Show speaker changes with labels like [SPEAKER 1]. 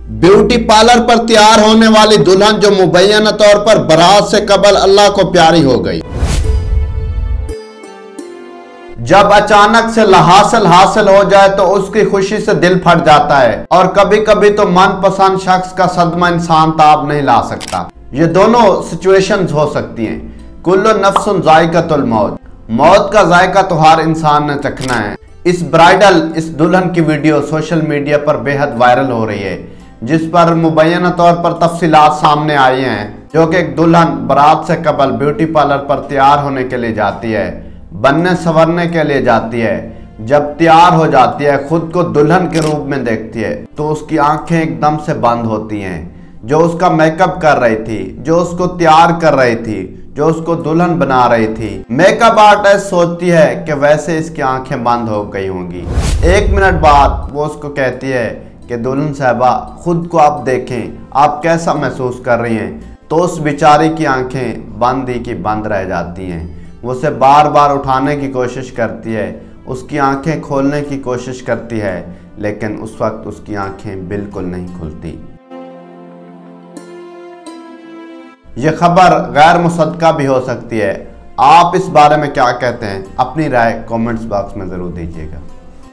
[SPEAKER 1] Beauty parlour पर तैयार होने वाली दुल्हन जो मुबैना तौर पर बारात से कबल अल्लाह को प्यारी हो गई। जब अचानक से हासिल हो जाए तो उसकी खुशी से दिल फट जाता है और कभी कभी तो मनपसंद शख्स का सदमा इंसान ताब नहीं ला सकता। ये दोनों सिचुएशंस हो सकती हैं। कुल्लु नफ्सुन जायकातुल मौत, मौत का जायका तो हर इंसान ने चखना है। इस दुल्हन की वीडियो सोशल मीडिया पर बेहद वायरल हो रही है, जिस पर मुबैना तौर पर तफसीलात सामने आई हैं, जो कि एक दुल्हन बारात से कबल ब्यूटी पार्लर पर तैयार होने के लिए जाती है, बनने संवरने के लिए जाती है। जब तैयार हो जाती है, खुद को दुल्हन के रूप में देखती है तो उसकी आंखें एकदम से बंद होती हैं। जो उसका मेकअप कर रही थी, जो उसको तैयार कर रही थी, जो उसको दुल्हन बना रही थी, मेकअप आर्टिस्ट सोचती है कि वैसे इसकी आंखें बंद हो गई होंगी। 1 मिनट बाद वो उसको कहती है कि दुल्हन साहबा खुद को आप देखें, आप कैसा महसूस कर रही हैं। तो उस बेचारी की आंखें बंद ही की बंद रह जाती हैं। वो उसे बार बार उठाने की कोशिश करती है, उसकी आंखें खोलने की कोशिश करती है, लेकिन उस वक्त उसकी आंखें बिल्कुल नहीं खुलती। यह खबर गैर मुसद्दका भी हो सकती है। आप इस बारे में क्या कहते हैं? अपनी राय कमेंट्स बॉक्स में ज़रूर दीजिएगा।